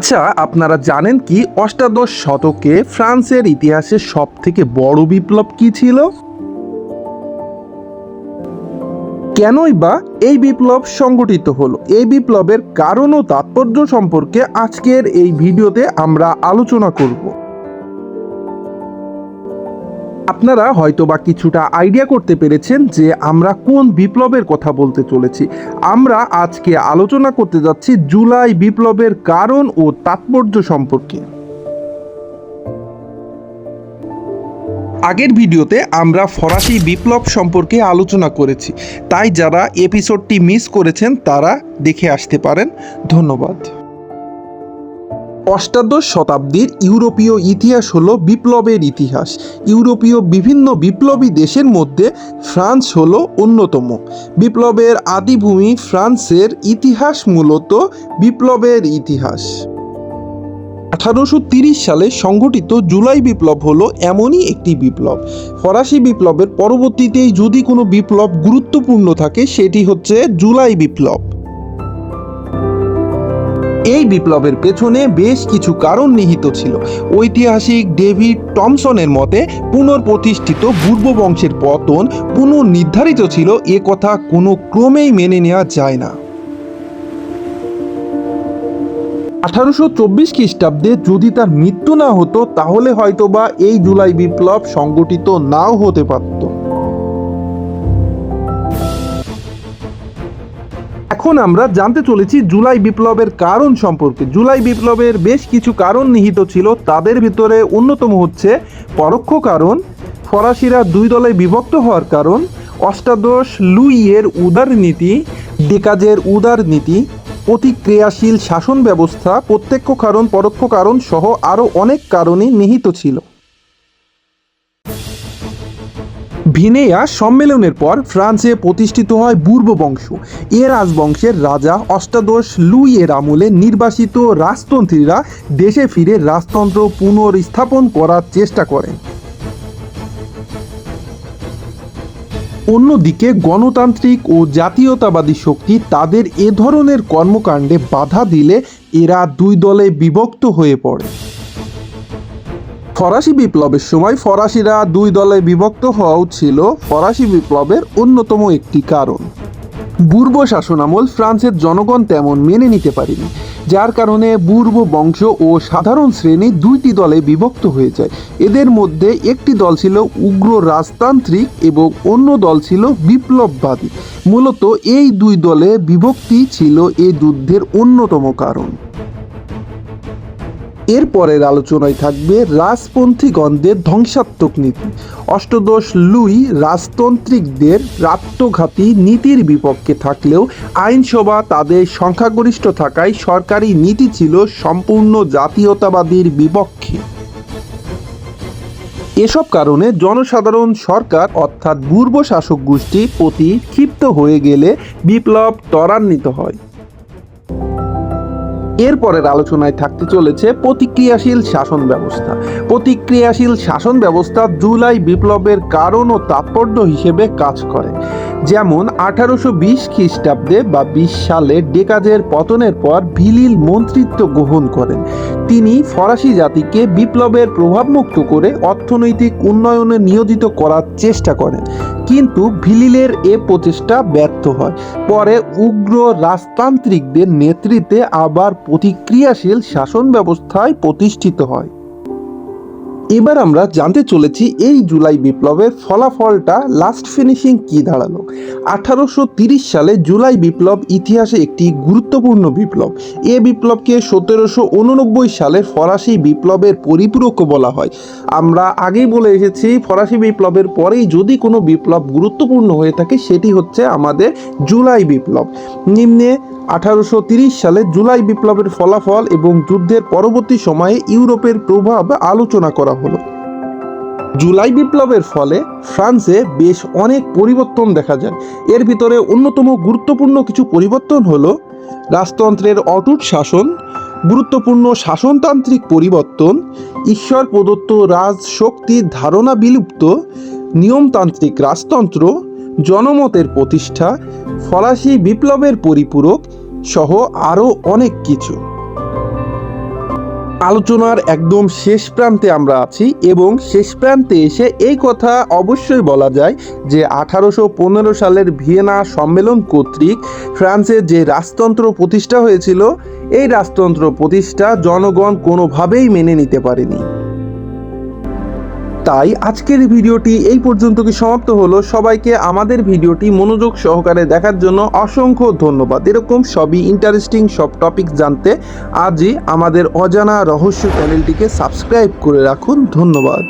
আচ্ছা, আপনারা জানেন কি অষ্টাদশ শতকে ফ্রান্সের ইতিহাসে সবথেকে বড় বিপ্লব কি ছিল? কেনই বা এই বিপ্লব সংগঠিত হলো? এই বিপ্লবের কারণ ও তাৎপর্য সম্পর্কে আজকের এই ভিডিওতে আমরা আলোচনা করব। আপনারা হয়তোবা কিছুটা আইডিয়া করতে পেরেছেন যে আমরা কোন বিপ্লবের কথা বলতে চলেছি। আমরা আজকে আলোচনা করতে যাচ্ছি জুলাই বিপ্লবের কারণ ও তাৎপর্য সম্পর্কে। আগের ভিডিওতে আমরা ফরাসি বিপ্লব সম্পর্কে আলোচনা করেছি, তাই যারা এপিসোডটি মিস করেছেন তারা দেখে আসতে পারেন। ধন্যবাদ। অষ্টাদশ শতাব্দীর ইউরোপীয় ইতিহাস হলো বিপ্লবের ইতিহাস। ইউরোপীয় বিভিন্ন বিপ্লবী দেশের মধ্যে ফ্রান্স হলো অন্যতম। বিপ্লবের আদিভূমি ফ্রান্সের ইতিহাস মূলত বিপ্লবের ইতিহাস। 1830 সালে সংঘটিত জুলাই বিপ্লব হলো এমনই একটি বিপ্লব। ফরাসি বিপ্লবের পরবর্তীতেই যদি কোনো বিপ্লব গুরুত্বপূর্ণ থাকে সেটি হচ্ছে জুলাই বিপ্লব। এই বিপ্লবের পেছনে বেশ কিছু কারণ নিহিত ছিল। ঐতিহাসিক ডেভিড টমসনের মতে পুনঃপ্রতিষ্ঠিত পূর্ব বংশের পতন পুনর্নির্ধারিত ছিল, এ কথা কোনো ক্রমেই মেনে নেওয়া যায় না। 1824 খ্রিস্টাব্দে যদি তার মৃত্যু না হতো তাহলে হয়তোবা এই জুলাই বিপ্লব সংগঠিত নাও হতে পারত। এখন আমরা জানতে চলেছি জুলাই বিপ্লবের কারণ সম্পর্কে। জুলাই বিপ্লবের বেশ কিছু কারণ নিহিত ছিল, তাদের ভিতরে অন্যতম হচ্ছে পরোক্ষ কারণ, ফরাসিরা দুই দলে বিভক্ত হওয়ার কারণ, অষ্টাদশ লুইয়ের উদারনীতি, ডেকাজের উদারনীতি, প্রতিক্রিয়াশীল শাসন ব্যবস্থা, প্রত্যক্ষ কারণ, পরোক্ষ কারণ সহ আরও অনেক কারণই নিহিত ছিল। ভিনেয়া সম্মেলনের পর ফ্রান্সে প্রতিষ্ঠিত হয় বুর্ব বংশ। এ রাজবংশের রাজা অষ্টাদশ লুইয়ের আমলে নির্বাসিত রাজতন্ত্রীরা দেশে ফিরে রাজতন্ত্র পুনর্স্থাপন করার চেষ্টা করেন। অন্যদিকে গণতান্ত্রিক ও জাতীয়তাবাদী শক্তি তাদের এ ধরনের কর্মকাণ্ডে বাধা দিলে এরা দুই দলে বিভক্ত হয়ে পড়ে। ফরাসি বিপ্লবের সময় ফরাসিরা দুই দলে বিভক্ত হওয়াও ছিল ফরাসি বিপ্লবের অন্যতম একটি কারণ। বুর্ব শাসনামল ফ্রান্সের জনগণ তেমন মেনে নিতে পারেনি, যার কারণে বুর্ব বংশ ও সাধারণ শ্রেণী দুইটি দলে বিভক্ত হয়ে যায়। এদের মধ্যে একটি দল ছিল উগ্র রাজতান্ত্রিক এবং অন্য দল ছিল বিপ্লববাদী। মূলত এই দুই দলে বিভক্তি ছিল এই যুদ্ধের অন্যতম কারণ। এরপরের আলোচনায় থাকবে রাজপন্থীগণদের ধ্বংসাত্মক নীতি। অষ্টাদশ লুই রাজতান্ত্রিকদের আত্মঘাতী নীতির বিপক্ষে থাকলেও আইনসভা তাদের সংখ্যাগরিষ্ঠ থাকায় সরকারি নীতি ছিল সম্পূর্ণ জাতীয়তাবাদীর বিপক্ষে। এসব কারণে জনসাধারণ সরকার অর্থাৎ পূর্ব শাসক গোষ্ঠীর প্রতি ক্ষিপ্ত হয়ে গেলে বিপ্লব ত্বরান্বিত হয়। এরপরের আলোচনায় থাকতে চলেছে প্রতিক্রিয়াশীল শাসন ব্যবস্থা। প্রতিক্রিয়াশীল শাসন ব্যবস্থা জুলাই বিপ্লবের কারণ ও তাৎপর্য হিসেবে কাজ করে। যেমন 1820 খ্রিস্টাব্দে বা 20 সালে ডেকাজের পতনের পর ভিলিল মন্ত্রিত্ব গ্রহণ করেন। তিনি ফরাসি জাতিকে বিপ্লবের প্রভাবমুক্ত করে অর্থনৈতিক উন্নয়নে নিয়োজিত করার চেষ্টা করেন, কিন্তু ভিলিলের এ প্রচেষ্টা ব্যর্থ হয়। পরে উগ্র রাজতান্ত্রিকদের নেতৃত্বে আবার প্রতিক্রিয়াশীল শাসন ব্যবস্থায় প্রতিষ্ঠিত হয়। এবার আমরা জানতে চলেছি এই জুলাই বিপ্লবের ফলাফলটা লাস্ট ফিনিশিং কি দাঁড়ালো। 1830 সালে জুলাই বিপ্লব ইতিহাসে একটি গুরুত্বপূর্ণ বিপ্লব। এ বিপ্লবকে 1789 সালের ফরাসি বিপ্লবের পরিপূরক বলা হয়। আমরা আগেই বলে এসেছি ফরাসি বিপ্লবের পরেই যদি কোনো বিপ্লব গুরুত্বপূর্ণ হয়ে থাকে সেটি হচ্ছে আমাদের জুলাই বিপ্লব। নিম্নে 1830 সালে জুলাই বিপ্লবের ফলাফল এবং যুদ্ধের পরবর্তী সময়ে ইউরোপের প্রভাব আলোচনা করা হলো। জুলাই বিপ্লবের ফলে ফ্রান্সে বেশ অনেক পরিবর্তন দেখা যায়। এর ভিতরে অন্যতম গুরুত্বপূর্ণ কিছু পরিবর্তন হলো রাজতন্ত্রের অটুট শাসন, গুরুত্বপূর্ণ শাসনতান্ত্রিক পরিবর্তন, ঈশ্বর প্রদত্ত রাজশক্তির ধারণা বিলুপ্ত, নিয়মতান্ত্রিক রাজতন্ত্র, জনমতের প্রতিষ্ঠা, ফরাসি বিপ্লবের পরিপূরক সহ আরও অনেক কিছু। আলোচনার একদম শেষ প্রান্তে আমরা আছি এবং শেষ প্রান্তে এসে এই কথা অবশ্যই বলা যায় যে 1815 সালের ভিয়েনা সম্মেলন কর্তৃক ফ্রান্সের যে রাজতন্ত্র প্রতিষ্ঠা হয়েছিল, এই রাজতন্ত্র প্রতিষ্ঠা জনগণ কোনোভাবেই মেনে নিতে পারেনি। তাই আজকের ভিডিওটি এই পর্যন্ত কি সমাপ্ত হলো। সবাইকে আমাদের ভিডিওটি মনোযোগ সহকারে দেখার জন্য অসংখ্য ধন্যবাদ। এরকম সবই ইন্টারেস্টিং সব টপিক জানতে আজই আমাদের অজানা রহস্য চ্যানেলটিকে সাবস্ক্রাইব করে রাখুন। ধন্যবাদ।